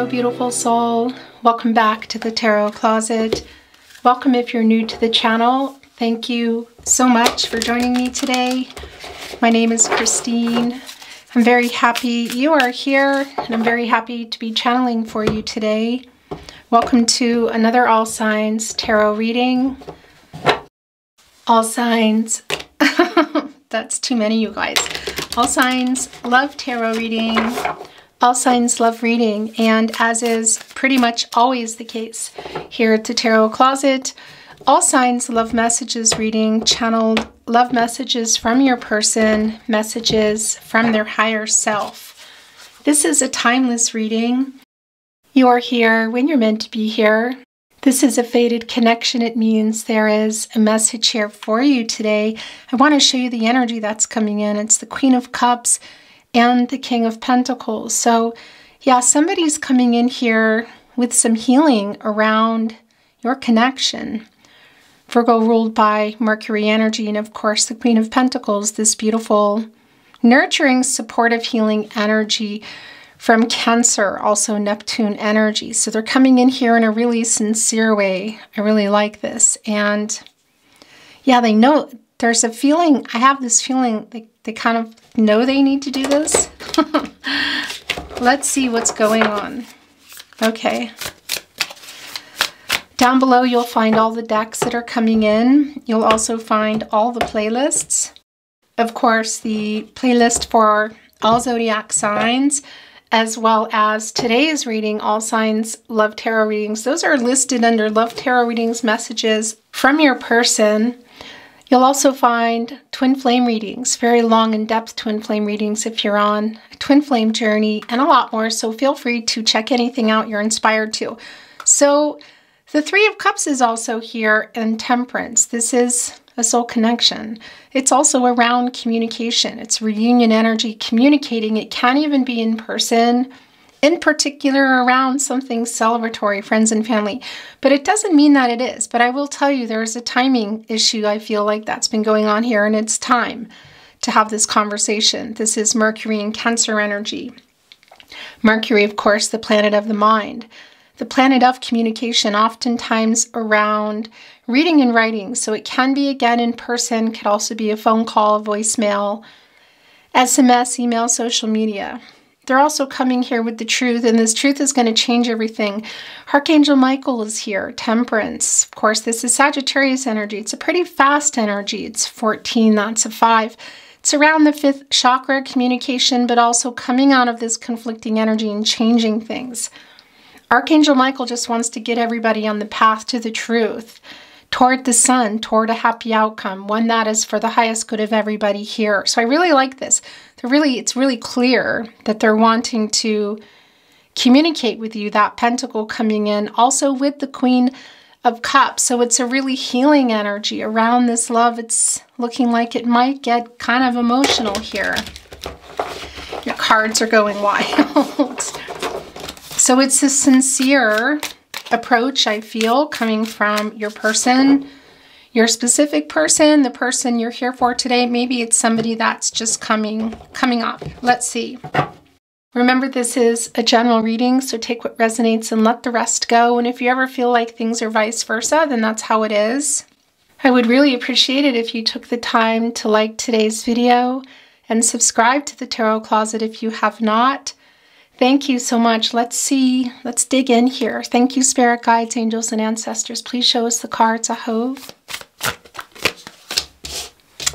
Hello, beautiful soul. Welcome back to the Tarot Closet. Welcome if you're new to the channel. Thank you so much for joining me today. My name is Christine. I'm very happy you are here, and I'm very happy to be channeling for you today. Welcome to another All Signs Tarot reading. All signs, that's too many, you guys. All signs love tarot reading. All signs love reading, and as is pretty much always the case here at the Tarot Closet, all signs love messages reading, channeled love messages from your person, messages from their higher self. This is a timeless reading. You are here when you're meant to be here. This is a fated connection. It means there is a message here for you today. I want to show you the energy that's coming in. It's the Queen of Cups and the King of Pentacles. So yeah, somebody's coming in here with some healing around your connection. Virgo ruled by Mercury energy, and of course the Queen of Pentacles, this beautiful, nurturing, supportive, healing energy from Cancer, also Neptune energy. So they're coming in here in a really sincere way. I really like this. And yeah, they know there's a feeling, I have this feeling they kind of know they need to do this. Let's see what's going on. Okay. Down below, you'll find all the decks that are coming in. You'll also find all the playlists. Of course, the playlist for all zodiac signs, as well as today's reading, All Signs Love Tarot Readings. Those are listed under Love Tarot Readings messages from your person. You'll also find twin flame readings, very long in-depth twin flame readings if you're on a twin flame journey, and a lot more. So feel free to check anything out you're inspired to. So the Three of Cups is also here, and Temperance. This is a soul connection. It's also around communication. It's reunion energy, communicating. It can even be in person, in particular around something celebratory, friends and family. But it doesn't mean that it is. But I will tell you, there's a timing issue, I feel like, that's been going on here, and it's time to have this conversation. This is Mercury and Cancer energy. Mercury, of course, the planet of the mind. The planet of communication, oftentimes around reading and writing. So it can be, again, in person, could also be a phone call, voicemail, SMS, email, social media. They're also coming here with the truth, and this truth is going to change everything. Archangel Michael is here, Temperance. Of course, this is Sagittarius energy. It's a pretty fast energy. It's 14, that's a 5. It's around the 5th chakra, communication, but also coming out of this conflicting energy and changing things. Archangel Michael just wants to get everybody on the path to the truth, toward the sun, toward a happy outcome, one that is for the highest good of everybody here. So I really like this. It's really clear that they're wanting to communicate with you, that pentacle coming in, also with the Queen of Cups. So it's a really healing energy around this love. It's looking like it might get kind of emotional here. Your cards are going wild. So it's a sincere approach, I feel, coming from your person, your specific person, the person you're here for today. Maybe it's somebody that's just coming up. Let's see. Remember, this is a general reading, so take what resonates and let the rest go. And if you ever feel like things are vice versa, then that's how it is. I would really appreciate it if you took the time to like today's video and subscribe to the Tarot Closet if you have not. Thank you so much. Let's see. Let's dig in here. Thank you, spirit guides, angels, and ancestors. Please show us the cards, I hope.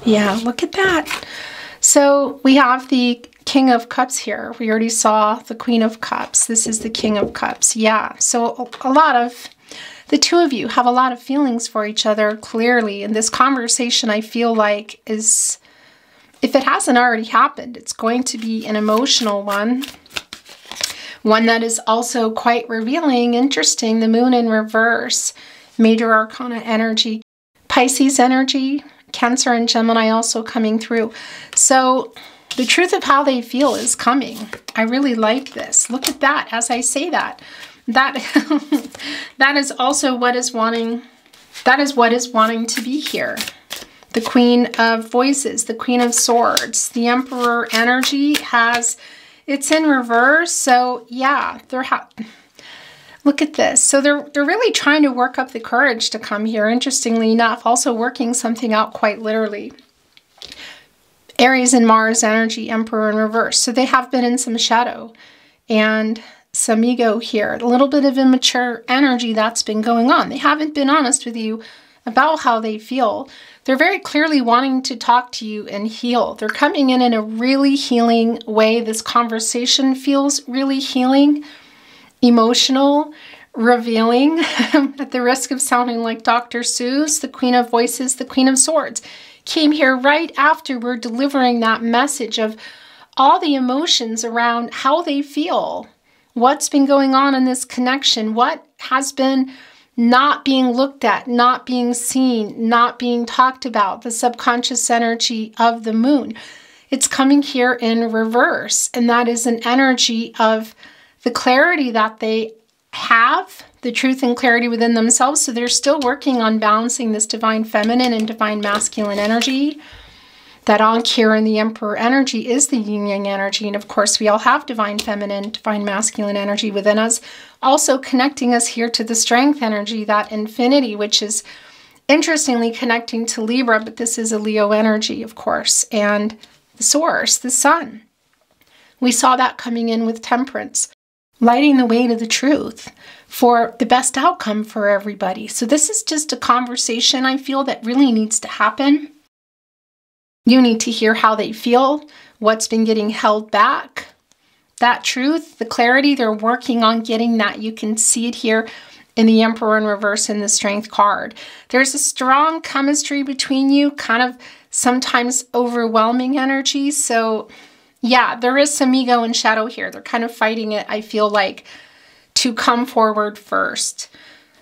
Yeah, look at that. So we have the King of Cups here. We already saw the Queen of Cups. This is the King of Cups. Yeah, so a lot of, the two of you have a lot of feelings for each other, clearly. And this conversation, I feel like, is, if it hasn't already happened, it's going to be an emotional one. One that is also quite revealing, interesting. The Moon in reverse, Major Arcana energy, Pisces energy, Cancer and Gemini also coming through. So the truth of how they feel is coming. I really like this. Look at that. As I say that, that is also what is wanting. That is what is wanting to be here. The Queen of Voices, the Queen of Swords, the Emperor energy has. It's in reverse, so yeah, Look at this. So they're really trying to work up the courage to come here, interestingly enough, also working something out quite literally. Aries and Mars energy, Emperor in reverse. So they have been in some shadow and some ego here. A little bit of immature energy that's been going on. They haven't been honest with you about how they feel. They're very clearly wanting to talk to you and heal. They're coming in a really healing way. This conversation feels really healing, emotional, revealing, at the risk of sounding like Dr. Seuss, the Queen of Voices, the Queen of Swords, came here right after we're delivering that message of all the emotions around how they feel, what's been going on in this connection, what has been not being looked at, not being seen, not being talked about, the subconscious energy of the moon. It's coming here in reverse, and that is an energy of the clarity that they have, the truth and clarity within themselves. So they're still working on balancing this divine feminine and divine masculine energy. That Ankh here in the Emperor energy is the yin-yang energy. And of course, we all have divine feminine, divine masculine energy within us, also connecting us here to the strength energy, that infinity, which is interestingly connecting to Libra, but this is a Leo energy, of course, and the source, the sun. We saw that coming in with temperance, lighting the way to the truth for the best outcome for everybody. So this is just a conversation I feel that really needs to happen. You need to hear how they feel, what's been getting held back. That truth, the clarity, they're working on getting that. You can see it here in the Emperor in reverse in the Strength card. There's a strong chemistry between you, kind of sometimes overwhelming energy. So yeah, there is some ego and shadow here. They're kind of fighting it, I feel like, to come forward first.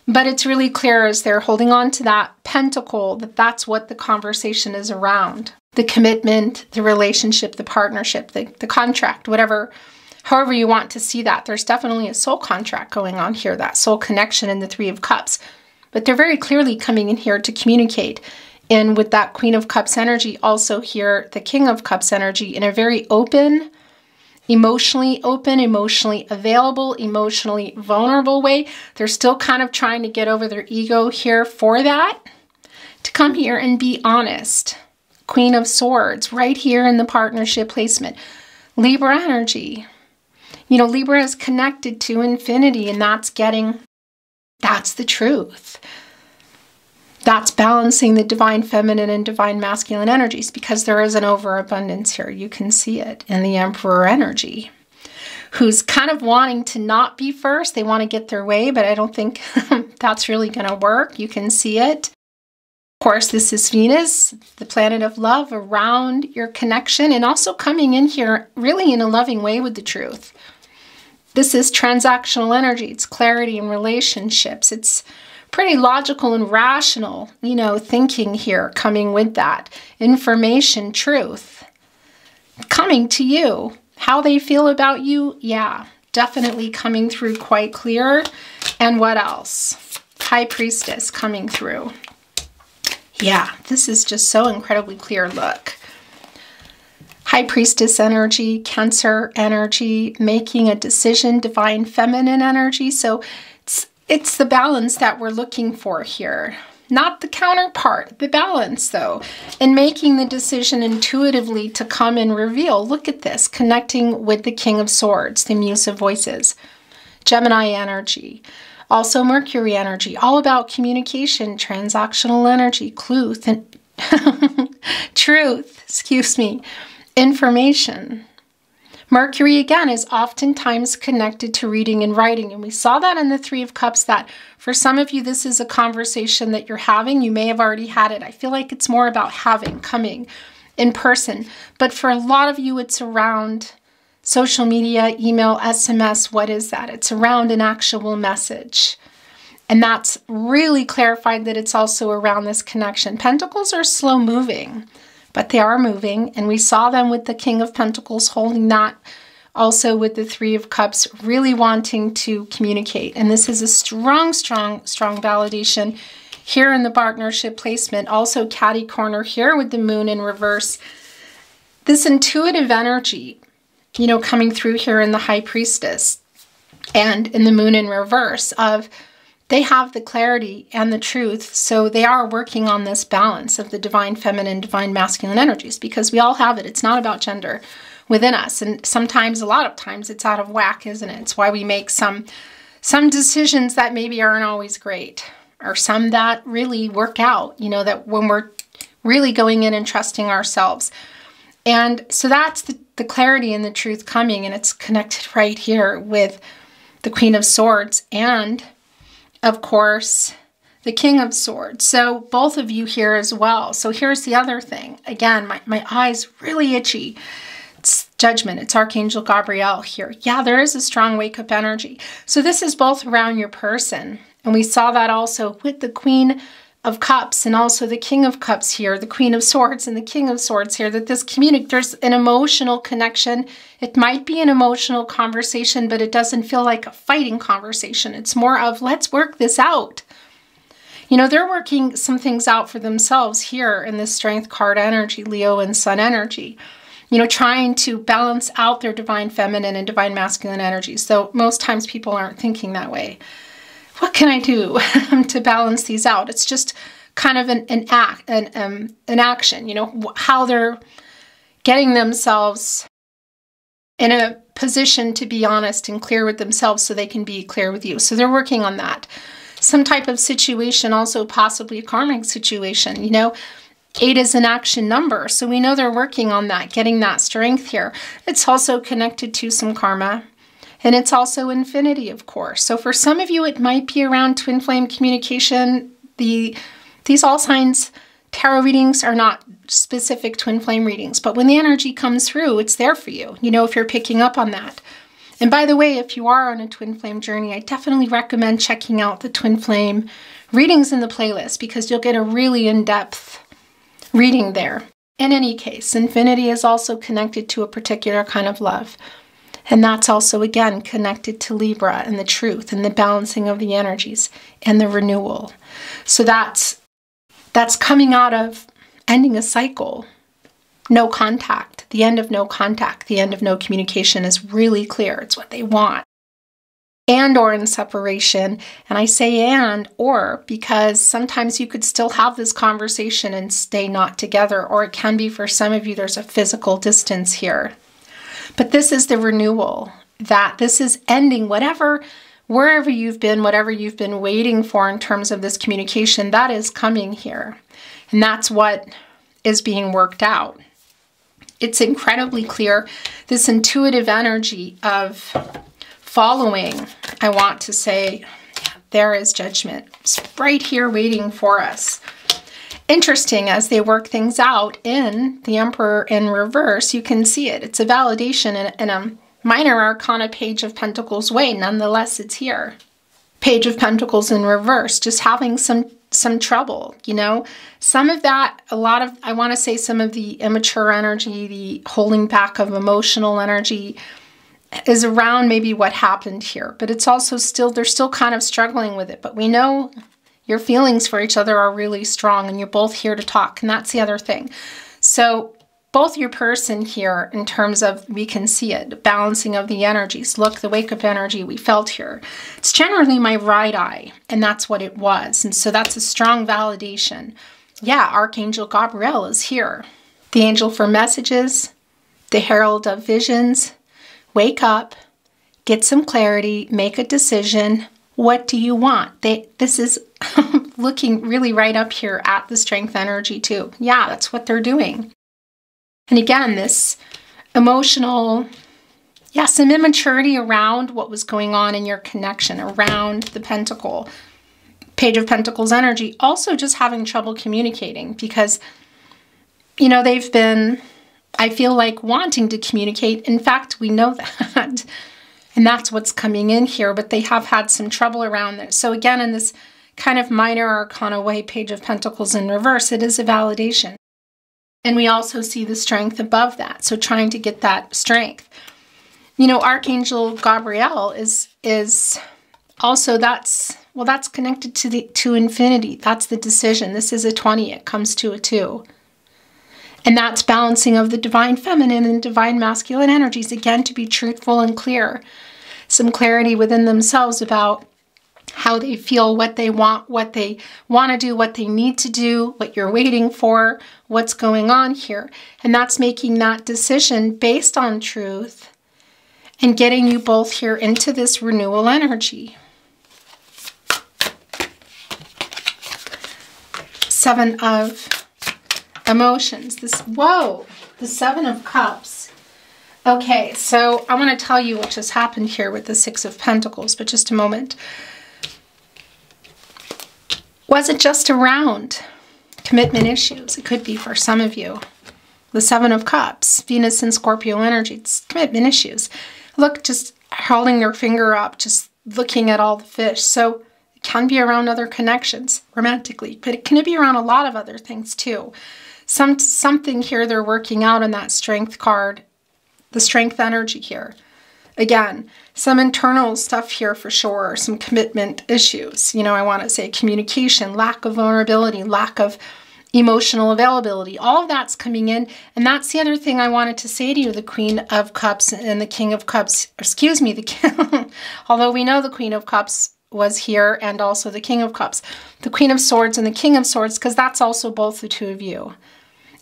But it's really clear as they're holding on to that pentacle that that's what the conversation is around. The commitment, the relationship, the partnership, the contract, whatever, however you want to see that. There's definitely a soul contract going on here, that soul connection in the Three of Cups. But they're very clearly coming in here to communicate. And with that Queen of Cups energy, also here, the King of Cups energy, in a very open, emotionally available, emotionally vulnerable way. They're still kind of trying to get over their ego here for that, to come here and be honest. Queen of Swords, right here in the partnership placement. Libra energy. You know, Libra is connected to infinity, and that's the truth. That's balancing the divine feminine and divine masculine energies, because there is an overabundance here. You can see it in the Emperor energy, who's kind of wanting to not be first. They want to get their way, but I don't think that's really going to work. You can see it. Of course, this is Venus, the planet of love, around your connection, and also coming in here really in a loving way with the truth. This is transactional energy. It's clarity in relationships. It's pretty logical and rational, you know, thinking here, coming with that. Information, truth, coming to you. How they feel about you, yeah, definitely coming through quite clear. And what else? High Priestess coming through. Yeah, this is just so incredibly clear. Look. High Priestess energy, Cancer energy, making a decision, divine feminine energy. So it's the balance that we're looking for here. Not the counterpart, the balance though. And making the decision intuitively to come and reveal. Look at this, connecting with the King of Swords, the Muse of Voices. Gemini energy. Also Mercury energy, all about communication, transactional energy, truth, information. Mercury, again, is oftentimes connected to reading and writing. And we saw that in the Three of Cups, that for some of you, this is a conversation that you're having. You may have already had it. I feel like it's more about coming in person. But for a lot of you, it's around social media, email, SMS. What is that? It's around an actual message. And that's really clarified that it's also around this connection. Pentacles are slow moving, but they are moving. And we saw them with the King of Pentacles holding that. Also with the Three of Cups, really wanting to communicate. And this is a strong validation here in the partnership placement. Also catty corner here with the moon in reverse. This intuitive energy, you know, coming through here in the High Priestess. and in the moon in reverse of they have the clarity and the truth, so they are working on this balance of the divine feminine, divine masculine energies, because we all have it. It's not about gender within us, and sometimes, a lot of times, it's out of whack, isn't it? It's why we make some decisions that maybe aren't always great, or some that really work out, you know, that when we're really going in and trusting ourselves. And so that's the clarity and the truth coming, and it's connected right here with the Queen of Swords and, of course, the King of Swords. So both of you here as well. So here's the other thing. Again, my eye's really itchy. It's Judgment. It's Archangel Gabriel here. Yeah, there is a strong wake-up energy. So this is both around your person. And we saw that also with the Queen of Cups and also the King of Cups here, the Queen of Swords and the King of Swords here, that there's an emotional connection. It might be an emotional conversation, but it doesn't feel like a fighting conversation. It's more of, let's work this out. You know, they're working some things out for themselves here in this Strength card energy, Leo and Sun energy. You know, trying to balance out their divine feminine and divine masculine energies. So most times people aren't thinking that way. What can I do to balance these out? It's just kind of an action, you know, how they're getting themselves in a position to be honest and clear with themselves so they can be clear with you. So they're working on that. Some type of situation, also possibly a karmic situation, you know. 8 is an action number, so we know they're working on that, getting that strength here. It's also connected to some karma. And it's also infinity, of course. So for some of you, it might be around twin flame communication. These all signs tarot readings are not specific twin flame readings, but when the energy comes through, it's there for you, you know, if you're picking up on that. And by the way, if you are on a twin flame journey, I definitely recommend checking out the twin flame readings in the playlist, because you'll get a really in-depth reading there. In any case, infinity is also connected to a particular kind of love. And that's also, again, connected to Libra and the truth and the balancing of the energies and the renewal. So that's coming out of ending a cycle. No contact. The end of no contact. The end of no communication is really clear. It's what they want. And or in separation. And I say and or because sometimes you could still have this conversation and stay not together. Or it can be for some of you, there's a physical distance here. But this is the renewal, that this is ending wherever you've been, whatever you've been waiting for in terms of this communication, that is coming here. And that's what is being worked out. It's incredibly clear, this intuitive energy of following, I want to say, there is Judgment. It's right here waiting for us. Interesting, as they work things out in the Emperor in reverse, you can see it. It's a validation in a minor arcana Page of Pentacles way. Nonetheless, it's here. Page of Pentacles in reverse, just having some trouble, you know. Some of that, I want to say some of the immature energy, the holding back of emotional energy is around maybe what happened here. But it's also they're still kind of struggling with it. But we know your feelings for each other are really strong and you're both here to talk. And that's the other thing. So both your person here, in terms of, we can see it, the balancing of the energies. Look, the wake-up energy we felt here. It's generally my right eye, and that's what it was. And so that's a strong validation. Yeah, Archangel Gabriel is here. The angel for messages, the herald of visions. Wake up, get some clarity, make a decision. What do you want? This is looking really right up here at the strength energy too. Yeah, that's what they're doing. And again, this emotional, some immaturity around what was going on in your connection, around the Pentacle. Page of Pentacles energy, also just having trouble communicating because, you know, they've been, I feel like, wanting to communicate. In fact, we know that. And that's what's coming in here, but they have had some trouble around this. So again, in this kind of minor arcana way, Page of Pentacles in reverse, it is a validation. And we also see the strength above that. So trying to get that strength. You know, Archangel Gabriel is also, that's connected to infinity. That's the decision. This is a 20. It comes to a 2. And that's balancing of the divine feminine and divine masculine energies. Again, to be truthful and clear. some clarity within themselves about how they feel, what they want to do, what they need to do, what you're waiting for, what's going on here. And that's making that decision based on truth and getting you both here into this renewal energy. Seven of Emotions. The Seven of Cups. Okay, so I want to tell you what just happened here with the Six of Pentacles, but just a moment. Wasn't just around commitment issues. It could be for some of you. The Seven of Cups, Venus and Scorpio energy, it's commitment issues. Look, just holding their finger up, just looking at all the fish. So it can be around other connections romantically, but it can be around a lot of other things too. Something here they're working out in that Strength card, the Strength energy here. Again, some internal stuff here for sure, some commitment issues. You know, I want to say communication, lack of vulnerability, lack of emotional availability. All of that's coming in. And that's the other thing I wanted to say to you, the Queen of Cups and the King of Cups. Excuse me, although we know the Queen of Cups was here and also the King of Cups. The Queen of Swords and the King of Swords, because that's also both the two of you.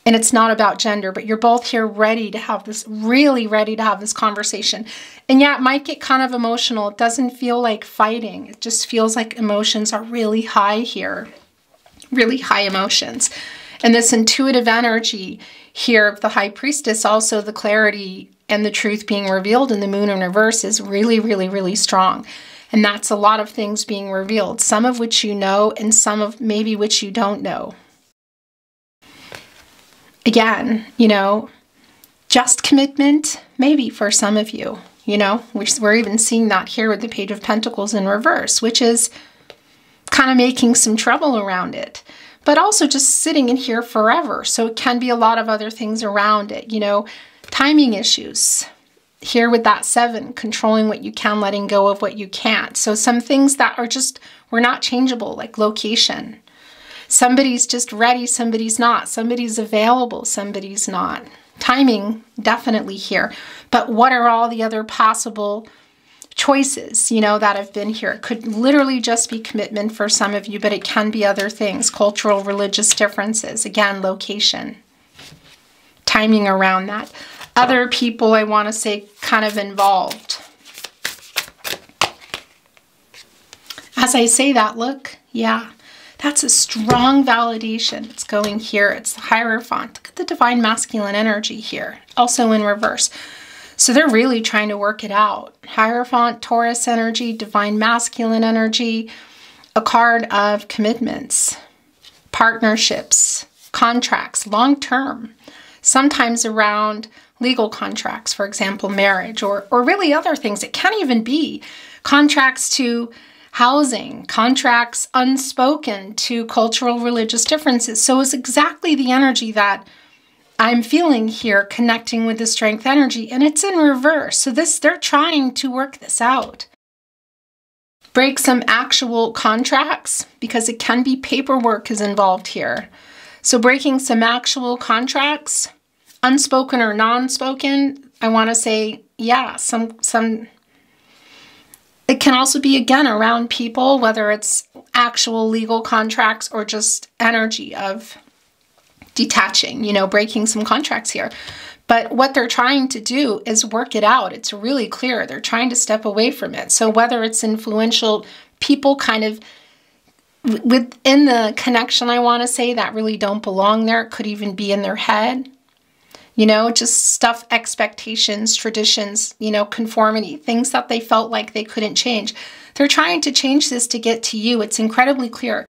And it's not about gender, but you're both here ready to have this, really ready to have this conversation. And yeah, it might get kind of emotional. It doesn't feel like fighting. It just feels like emotions are really high here. Really high emotions. And this intuitive energy here of the High Priestess, also the clarity and the truth being revealed in the Moon in reverse is really, really, really strong. And that's a lot of things being revealed. Some of which you know and some of maybe which you don't know. Again, you know, just commitment, maybe for some of you, you know, we're even seeing that here with the Page of Pentacles in reverse, which is kind of making some trouble around it, but also just sitting in here forever. So it can be a lot of other things around it, you know, timing issues here with that Seven, controlling what you can, letting go of what you can't. So some things that are just, were not changeable, like location. Somebody's just ready, somebody's not. Somebody's available, somebody's not. Timing, definitely here. But what are all the other possible choices, you know, that have been here? It could literally just be commitment for some of you, but it can be other things. Cultural, religious differences. Again, location. Timing around that. Other people, I want to say, kind of involved. As I say that, look, yeah. That's a strong validation. It's going here. It's the Hierophant. Look at the Divine Masculine energy here. Also in reverse. So they're really trying to work it out. Hierophant, Taurus energy, Divine Masculine energy. A card of commitments, partnerships, contracts, long-term. Sometimes around legal contracts, for example, marriage, or really other things. It can even be contracts to housing, contracts unspoken to cultural, religious differences. So it's exactly the energy that I'm feeling here, connecting with the Strength energy, and it's in reverse. So they're trying to work this out. Break some actual contracts, because it can be paperwork is involved here. So breaking some actual contracts, unspoken or non-spoken, I want to say, yeah, some it can also be, again, around people, whether it's actual legal contracts or just energy of detaching, you know, breaking some contracts here. But what they're trying to do is work it out. It's really clear. They're trying to step away from it. So whether it's influential people kind of within the connection, I want to say, that really don't belong there. It could even be in their head. You know, just stuff, expectations, traditions, you know, conformity, things that they felt like they couldn't change. They're trying to change this to get to you. It's incredibly clear.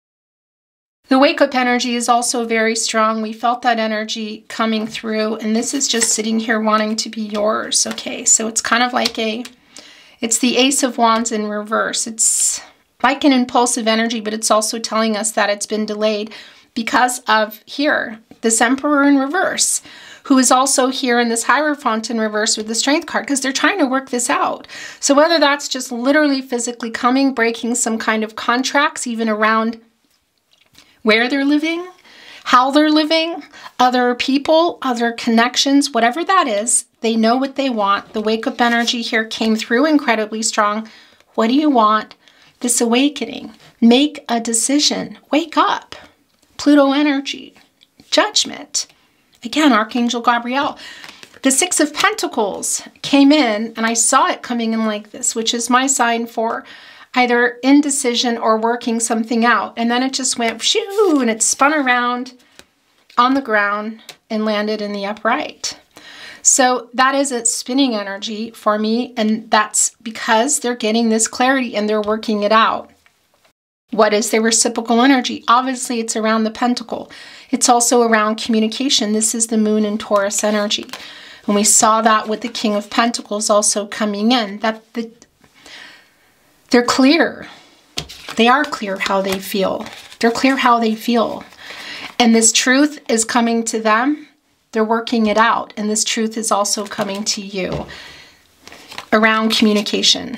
The wake-up energy is also very strong. We felt that energy coming through, and this is just sitting here wanting to be yours. Okay, so it's kind of like it's the Ace of Wands in reverse. It's like an impulsive energy, but it's also telling us that it's been delayed because of here, this Emperor in reverse, who is also here in this Hierophant in reverse with the Strength card, because they're trying to work this out. So whether that's just literally physically coming, breaking some kind of contracts, even around where they're living, how they're living, other people, other connections, whatever that is, They know what they want. The wake-up energy here came through incredibly strong. What do you want? This awakening. Make a decision. Wake up. Pluto energy. Judgment. Again, Archangel Gabriel. The Six of Pentacles came in, and I saw it coming in like this, which is my sign for either indecision or working something out. And then it just went shoo, and it spun around on the ground and landed in the upright. So that is a spinning energy for me, and that's because they're getting this clarity and they're working it out. What is the reciprocal energy? Obviously, it's around the pentacle. It's also around communication. This is the moon and Taurus energy. And we saw that with the King of Pentacles also coming in. They're clear. They are clear how they feel. They're clear how they feel. And this truth is coming to them. They're working it out. And this truth is also coming to you around communication.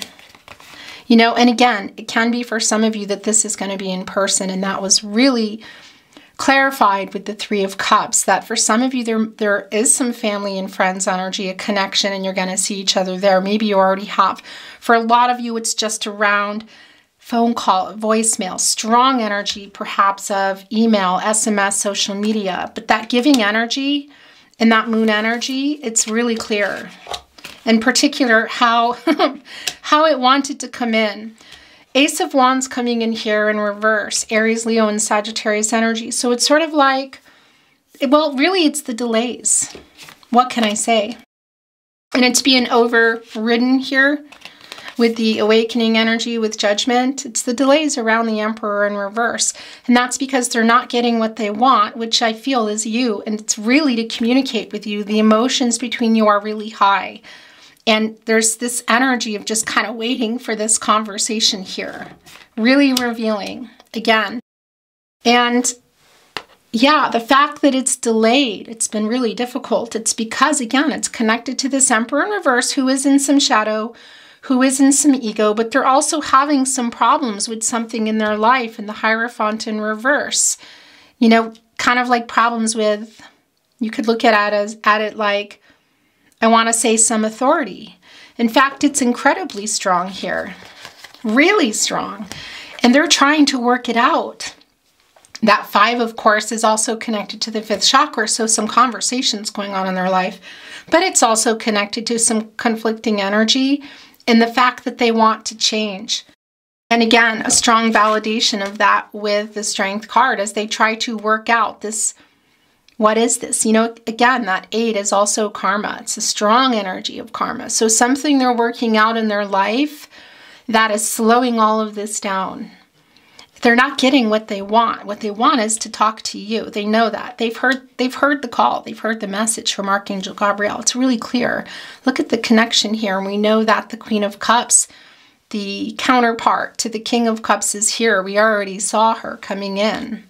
You know, and again, it can be for some of you that this is going to be in person. And that was really clarified with the Three of Cups, that for some of you there is some family and friends energy, a connection, and you're going to see each other there. Maybe you already have. For a lot of you, it's just around phone call, voicemail, strong energy perhaps of email, SMS, social media. But that giving energy and that moon energy, it's really clear. In particular, how it wanted to come in. Ace of Wands coming in here in reverse, Aries, Leo, and Sagittarius energy. So it's sort of like, well, really it's the delays. What can I say? And it's being overridden here with the awakening energy, with judgment. It's the delays around the Emperor in reverse. And that's because they're not getting what they want, which I feel is you. And it's really to communicate with you. The emotions between you are really high. And there's this energy of just kind of waiting for this conversation here. Really revealing, again. And yeah, the fact that it's delayed, it's been really difficult. It's because, again, it's connected to this Emperor in reverse who is in some shadow, who is in some ego, but they're also having some problems with something in their life, in the Hierophant in reverse. You know, kind of like problems with, you could look at it like, I want to say some authority. In fact, it's incredibly strong here. Really strong. And they're trying to work it out. That 5, of course, is also connected to the 5th chakra, so some conversations going on in their life. But it's also connected to some conflicting energy and the fact that they want to change. And again, a strong validation of that with the Strength card as they try to work out this. What is this? You know, again, that 8 is also karma. It's a strong energy of karma. So something they're working out in their life that is slowing all of this down. They're not getting what they want. What they want is to talk to you. They know that. They've heard the call. They've heard the message from Archangel Gabriel. It's really clear. Look at the connection here. And we know that the Queen of Cups, the counterpart to the King of Cups, is here. We already saw her coming in.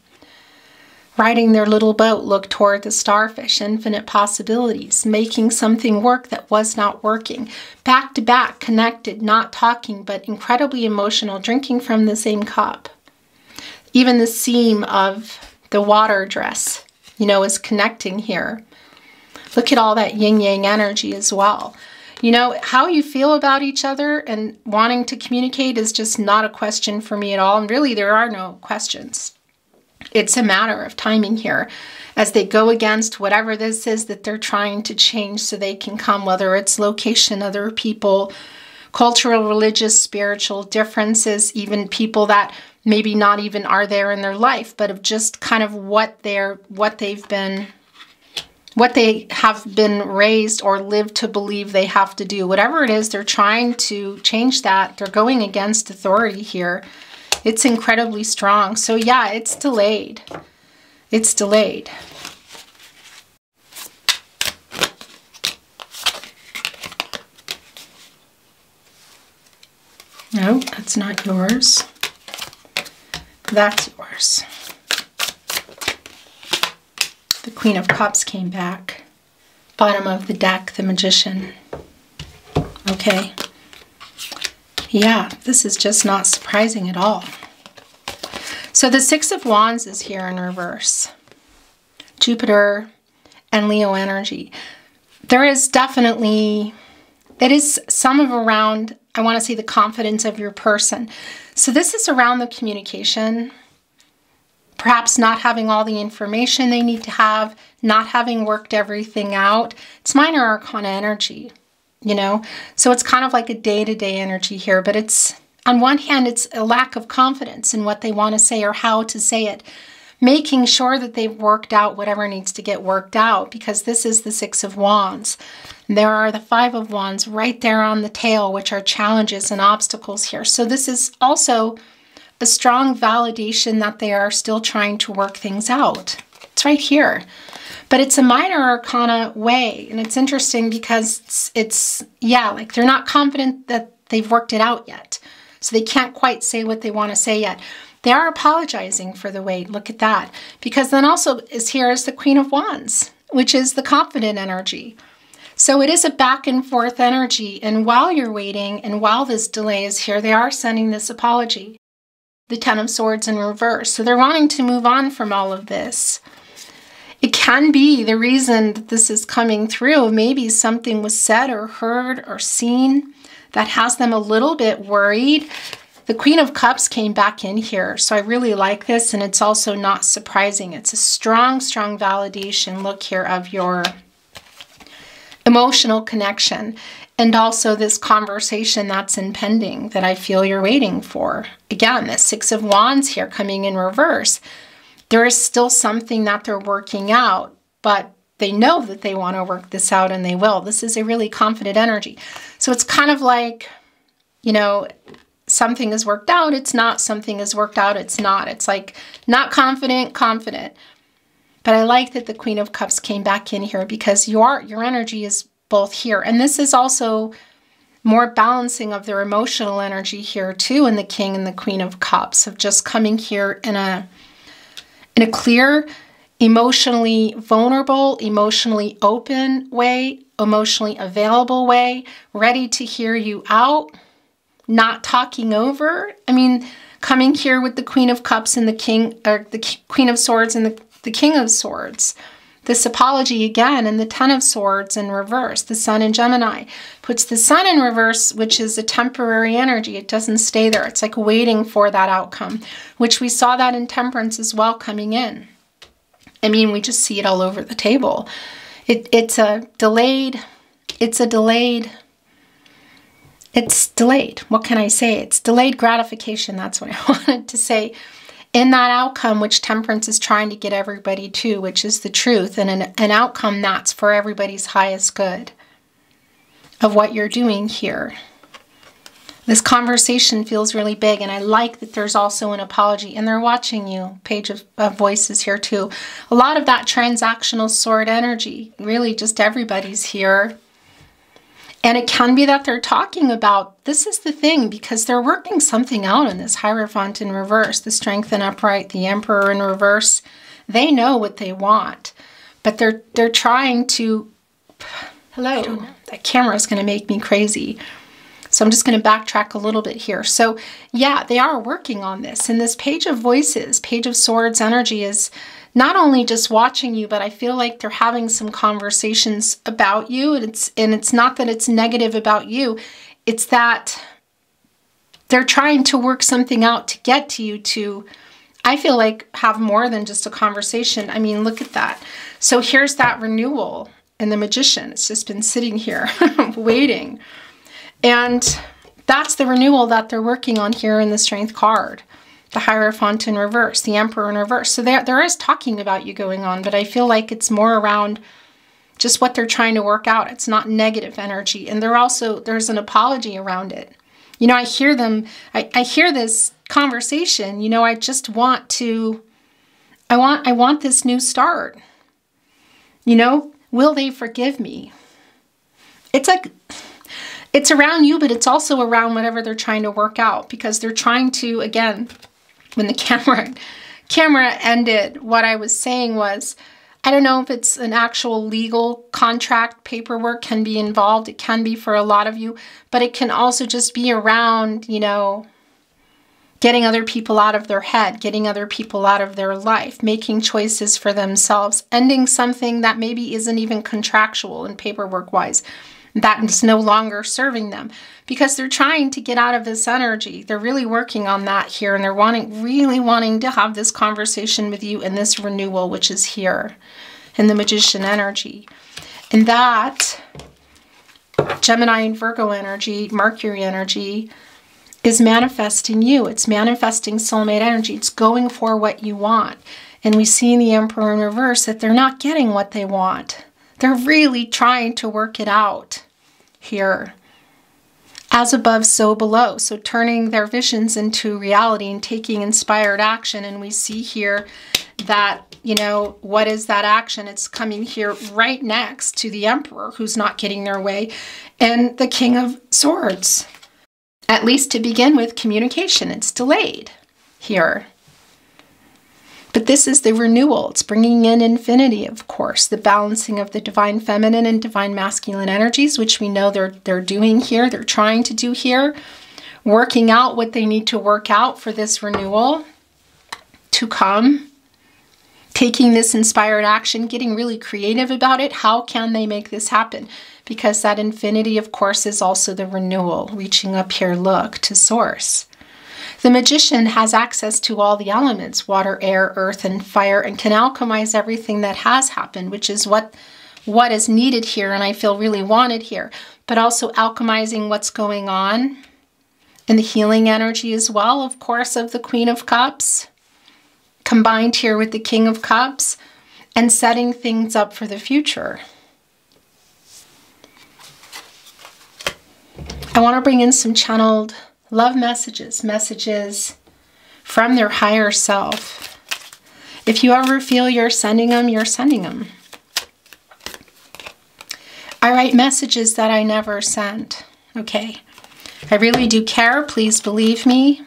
Riding their little boat, look toward the starfish, infinite possibilities, making something work that was not working. Back to back, connected, not talking, but incredibly emotional, drinking from the same cup. Even the seam of the water dress, you know, is connecting here. Look at all that yin-yang energy as well. You know, how you feel about each other and wanting to communicate is just not a question for me at all. And really, there are no questions. It's a matter of timing here as they go against whatever this is that they're trying to change so they can come, whether it's location, other people, cultural, religious, spiritual differences, even people that maybe not even are there in their life, but of just kind of what they have been raised or lived to believe they have to do. Whatever it is, they're trying to change that. They're going against authority here. It's incredibly strong. So yeah, it's delayed. It's delayed. No, that's not yours. That's yours. The Queen of Cups came back. Bottom of the deck, the Magician. Okay. Yeah, this is just not surprising at all. So the 6 of Wands is here in reverse. Jupiter and Leo energy. there is definitely, it is some of around, I want to say, the confidence of your person. So this is around the communication, perhaps not having all the information they need to have, not having worked everything out. It's minor arcana energy, you know? So it's kind of like a day-to-day energy here, but it's, on one hand, it's a lack of confidence in what they want to say or how to say it, making sure that they've worked out whatever needs to get worked out, because this is the Six of Wands. There are the Five of Wands right there on the tail, which are challenges and obstacles here. So this is also a strong validation that they are still trying to work things out. It's right here. But it's a minor arcana way. And it's interesting because it's yeah, like they're not confident that they've worked it out yet. So they can't quite say what they want to say yet. They are apologizing for the wait. Look at that. Because then also is here is the Queen of Wands, which is the confident energy. So it is a back and forth energy. And while you're waiting and while this delay is here, they are sending this apology. The Ten of Swords in reverse. So they're wanting to move on from all of this. It can be the reason that this is coming through. Maybe something was said or heard or seen that has them a little bit worried. The Queen of Cups came back in here, so I really like this, and it's also not surprising. It's a strong, strong validation, look here, of your emotional connection, and also this conversation that's impending that I feel you're waiting for. Again, the Six of Wands here coming in reverse. There is still something that they're working out, but they know that they want to work this out, and they will. This is a really confident energy. So it's kind of like, you know, something is worked out, it's not. Something is worked out, it's not. It's like not confident, confident. But I like that the Queen of Cups came back in here because your energy is both here. And this is also more balancing of their emotional energy here too, in the King and the Queen of Cups, of just coming here in a clear, emotionally vulnerable, emotionally open way, emotionally available way, ready to hear you out, not talking over. I mean, coming here with the Queen of Cups and the King, or the Queen of Swords and the King of Swords. This apology again, and the Ten of Swords in reverse. The Sun in Gemini puts the Sun in reverse, which is a temporary energy. It doesn't stay there. It's like waiting for that outcome, which we saw that in Temperance as well coming in. I mean, we just see it all over the table. It's delayed. What can I say? It's delayed gratification. That's what I wanted to say. In that outcome, which Temperance is trying to get everybody to, which is the truth, and an outcome that's for everybody's highest good of what you're doing here. This conversation feels really big, and I like that there's also an apology, and they're watching you. Page of Voices here too. A lot of that transactional sword energy, really just everybody's here. And it can be that they're talking about, this is the thing, because they're working something out in this Hierophant in reverse, the Strength in upright, the Emperor in reverse. They know what they want, but they're trying to, hello, that camera is going to make me crazy. So I'm just going to backtrack a little bit here. So yeah, they are working on this. And this Page of Voices, Page of Swords energy is not only just watching you, but I feel like they're having some conversations about you. And it's not that it's negative about you. It's that they're trying to work something out to get to you to, I feel like, have more than just a conversation. I mean, look at that. So here's that renewal in the Magician. It's just been sitting here waiting. And that's the renewal that they're working on here in the Strength card. The Hierophant in reverse, the Emperor in reverse. So there is talking about you going on, but I feel like it's more around just what they're trying to work out. It's not negative energy. And there's an apology around it. You know, I hear them, I hear this conversation, you know, I just want to, I want this new start. You know, will they forgive me? It's like, it's around you, but it's also around whatever they're trying to work out, because they're trying to, again, when the camera ended, what I was saying was, I don't know if it's an actual legal contract, paperwork can be involved. It can be for a lot of you, but it can also just be around, you know, getting other people out of their head, getting other people out of their life, making choices for themselves, ending something that maybe isn't even contractual and paperwork-wise, that is no longer serving them, because they're trying to get out of this energy. They're really working on that here, and they're really wanting to have this conversation with you in this renewal, which is here in the Magician energy. And that Gemini and Virgo energy, Mercury energy, is manifesting you. It's manifesting soulmate energy. It's going for what you want. And we see in the Emperor in reverse that they're not getting what they want. They're really trying to work it out here. As above, so below. So turning their visions into reality and taking inspired action. And we see here that, you know, what is that action? It's coming here right next to the Emperor, who's not getting their way, and the King of Swords. At least to begin with, communication. It's delayed here. But this is the renewal. It's bringing in infinity, of course, the balancing of the divine feminine and divine masculine energies, which we know they're doing here. They're trying to do here, working out what they need to work out for this renewal to come, taking this inspired action, getting really creative about it. How can they make this happen? Because that infinity, of course, is also the renewal, reaching up here, look, to source. The Magician has access to all the elements, water, air, earth, and fire, and can alchemize everything that has happened, which is what is needed here, and I feel really wanted here. But also alchemizing what's going on in the healing energy as well, of course, of the Queen of Cups, combined here with the King of Cups, and setting things up for the future. I want to bring in some channeled love messages, messages from their higher self. If you ever feel you're sending them, you're sending them. I write messages that I never sent. Okay. I really do care. Please believe me.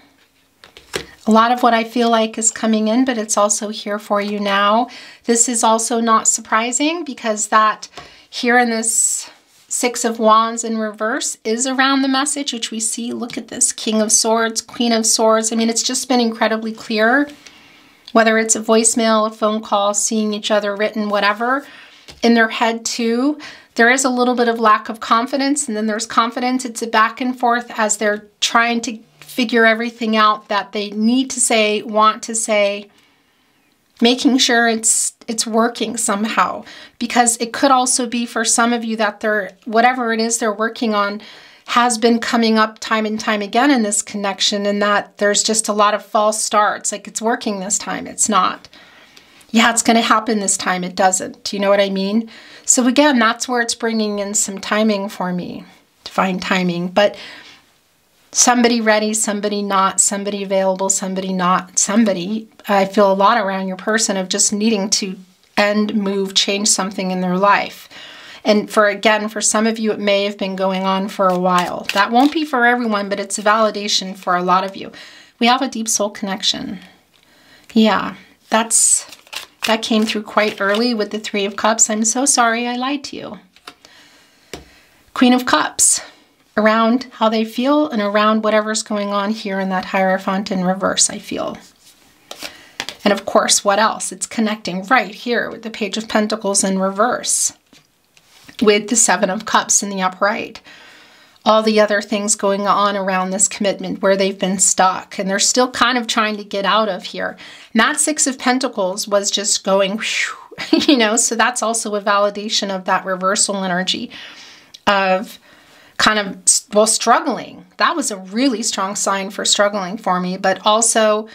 A lot of what I feel like is coming in, but it's also here for you now. This is also not surprising, because that here in this Six of Wands in reverse is around the message, which we see. Look at this, King of Swords, Queen of Swords. I mean, it's just been incredibly clear, whether it's a voicemail, a phone call, seeing each other written, whatever. In their head too, there is a little bit of lack of confidence, and then there's confidence. It's a back and forth as they're trying to figure everything out that they need to say, want to say, making sure it's working somehow. Because it could also be for some of you that whatever it is they're working on has been coming up time and time again in this connection, and that there's just a lot of false starts. Like, it's working this time, it's not. Yeah, it's going to happen this time, it doesn't. Do you know what I mean? So again, that's where it's bringing in some timing for me, divine timing. But somebody ready, somebody not, somebody available, somebody not, somebody. I feel a lot around your person of just needing to end, move, change something in their life. And for some of you, it may have been going on for a while. That won't be for everyone, but it's a validation for a lot of you. We have a deep soul connection. Yeah, that came through quite early with the Three of Cups. I'm so sorry I lied to you. Queen of Cups, around how they feel and around whatever's going on here in that Hierophant in reverse, I feel. And of course, what else? It's connecting right here with the Page of Pentacles in reverse, with the Seven of Cups in the upright. All the other things going on around this commitment where they've been stuck and they're still kind of trying to get out of here. And that Six of Pentacles was just going, whew, you know, so that's also a validation of that reversal energy of kind of, well, struggling. That was a really strong sign for struggling for me, but also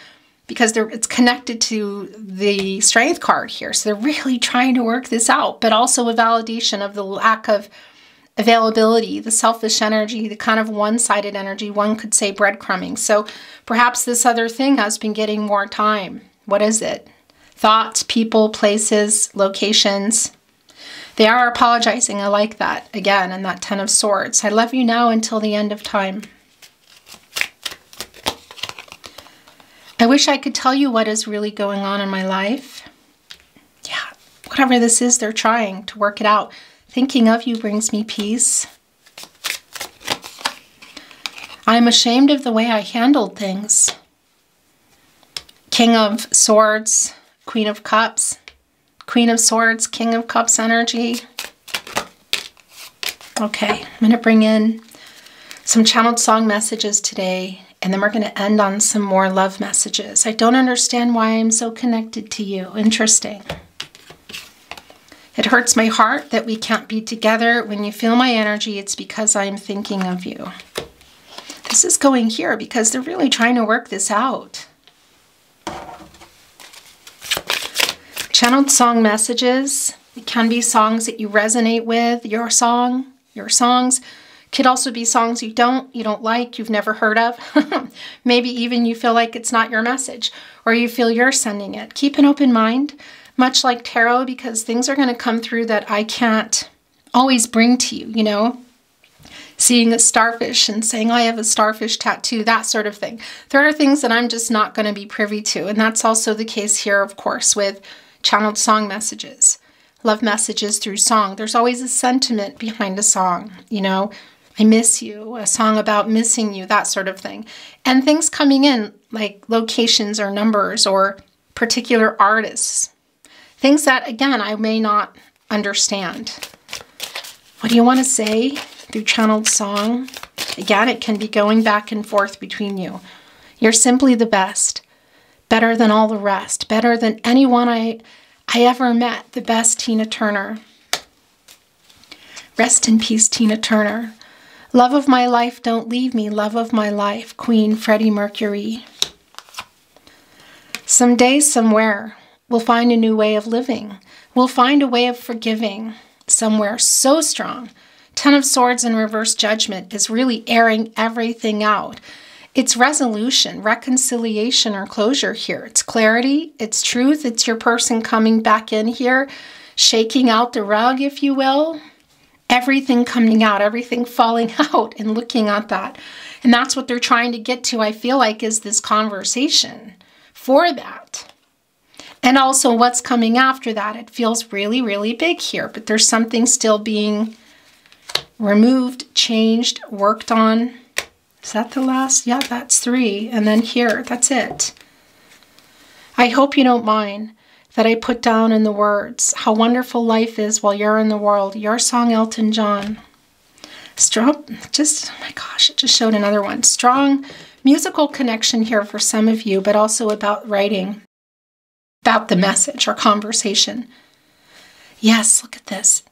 because it's connected to the Strength card here. So they're really trying to work this out, but also a validation of the lack of availability, the selfish energy, the kind of one-sided energy, one could say breadcrumbing. So perhaps this other thing has been getting more time. What is it? Thoughts, people, places, locations. They are apologizing. I like that. Again, and that Ten of Swords. I love you now until the end of time. I wish I could tell you what is really going on in my life. Yeah, whatever this is, they're trying to work it out. Thinking of you brings me peace. I'm ashamed of the way I handled things. King of Swords, Queen of Cups, Queen of Swords, King of Cups energy. Okay, I'm going to bring in some channeled song messages today, and then we're going to end on some more love messages. I don't understand why I'm so connected to you. Interesting. It hurts my heart that we can't be together. When you feel my energy, it's because I'm thinking of you. This is going here because they're really trying to work this out. Channeled song messages. It can be songs that you resonate with, your song, your songs. Could also be songs you don't like, you've never heard of. Maybe even you feel like it's not your message, or you feel you're sending it. Keep an open mind, much like tarot, because things are going to come through that I can't always bring to you, you know. Seeing a starfish and saying, I have a starfish tattoo, that sort of thing. There are things that I'm just not going to be privy to. And that's also the case here, of course, with channeled song messages. Love messages through song. There's always a sentiment behind a song, you know. I miss you, a song about missing you, that sort of thing. And things coming in like locations or numbers or particular artists. Things that, again, I may not understand. What do you want to say through channeled song? Again, it can be going back and forth between you. You're simply the best. Better than all the rest. Better than anyone I ever met. The best, Tina Turner. Rest in peace, Tina Turner. Love of my life, don't leave me. Love of my life, Queen Freddie Mercury. Someday, somewhere, we'll find a new way of living. We'll find a way of forgiving. Somewhere so strong. Ten of Swords in reverse judgment is really airing everything out. It's resolution, reconciliation, or closure here. It's clarity, it's truth, it's your person coming back in here, shaking out the rug, if you will. Everything coming out, everything falling out, and looking at that. And that's what they're trying to get to, I feel like, is this conversation for that. And also what's coming after that. It feels really, really big here, but there's something still being removed, changed, worked on. Is that the last? Yeah, that's 3. And then here, that's it. I hope you don't mind that I put down in the words how wonderful life is while you're in the world. Your song, Elton John. Oh my gosh, it just showed another one. Strong musical connection here for some of you, but also about writing, about the message or conversation. Yes, look at this.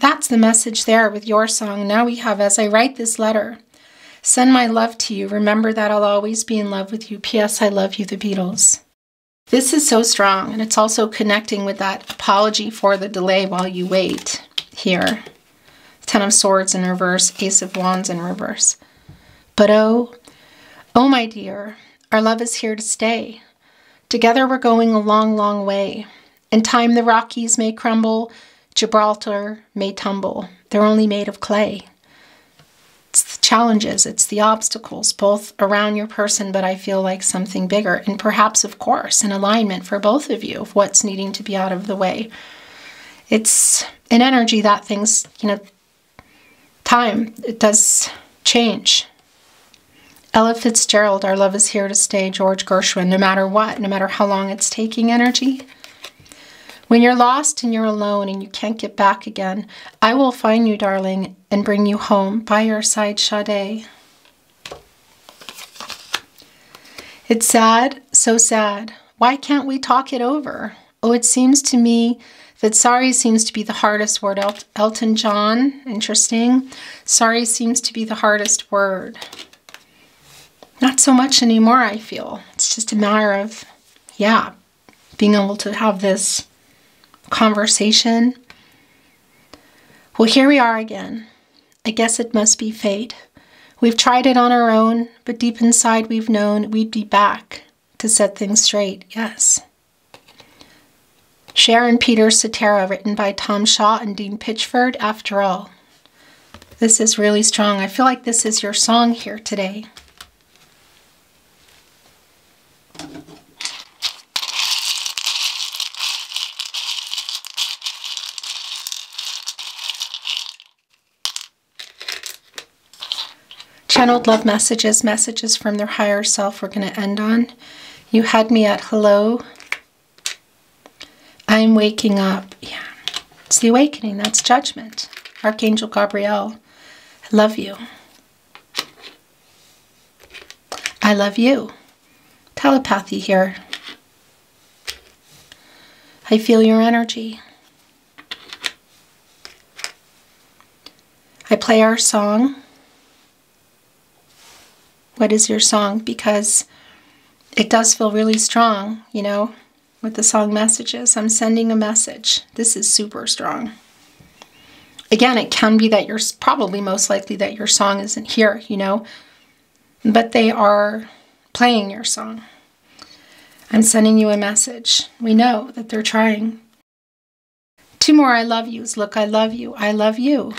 That's the message there with your song. Now we have, as I write this letter, send my love to you. Remember that I'll always be in love with you. P.S. I love you, the Beatles. This is so strong, and it's also connecting with that apology for the delay while you wait here. Ten of Swords in reverse, Ace of Wands in reverse. But oh my dear, our love is here to stay. Together we're going a long, long way. In time the Rockies may crumble, Gibraltar may tumble. They're only made of clay. It's the challenges, it's the obstacles, both around your person, but I feel like something bigger. And perhaps, of course, an alignment for both of you of what's needing to be out of the way. It's an energy that things, you know, time, it does change. Ella Fitzgerald, our love is here to stay. George Gershwin, no matter what, no matter how long it's taking energy. When you're lost and you're alone and you can't get back again, I will find you, darling, and bring you home by your side, Sade. It's sad, so sad. Why can't we talk it over? Oh, it seems to me that sorry seems to be the hardest word. Elton John, interesting. Sorry seems to be the hardest word. Not so much anymore, I feel. It's just a matter of, yeah, being able to have this conversation. Well, here we are again. I guess it must be fate. We've tried it on our own, but deep inside we've known we'd be back to set things straight. Yes. Sharon Peter Cetera, written by Tom Shaw and Dean Pitchford. After all, this is really strong. I feel like this is your song here today. Channeled love messages, messages from their higher self we're going to end on. You had me at hello. I'm waking up. Yeah. It's the awakening. That's judgment. Archangel Gabriel. I love you. I love you. Telepathy here. I feel your energy. I play our song. What is your song? Because it does feel really strong, you know, with the song messages. I'm sending a message. This is super strong. Again, it can be that you're probably most likely that your song isn't here, you know, but they are playing your song. I'm sending you a message. We know that they're trying. 2 more I love yous. Look, I love you. I love you.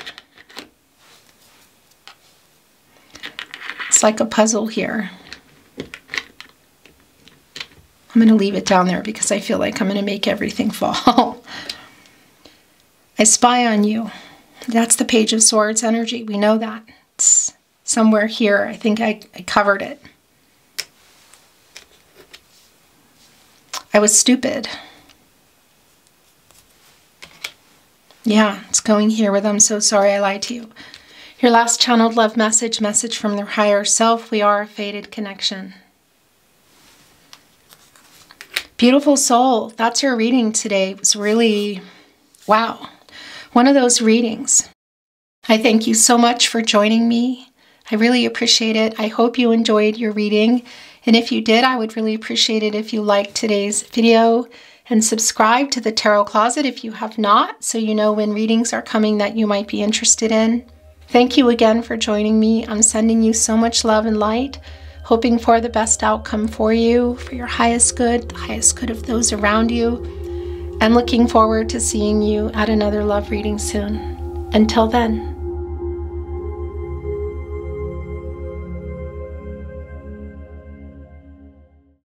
It's like a puzzle here. I'm going to leave it down there because I feel like I'm going to make everything fall. I spy on you. That's the Page of Swords energy. We know that. It's somewhere here. I think I covered it. I was stupid. Yeah, it's going here with I'm so sorry I lied to you. Your last channeled love message, message from their higher self. We are a fated connection. Beautiful soul. That's your reading today. It was really, wow. One of those readings. I thank you so much for joining me. I really appreciate it. I hope you enjoyed your reading. And if you did, I would really appreciate it if you liked today's video and subscribe to the Tarot Closet if you have not, so you know when readings are coming that you might be interested in. Thank you again for joining me. I'm sending you so much love and light, hoping for the best outcome for you, for your highest good, the highest good of those around you, and looking forward to seeing you at another love reading soon. Until then.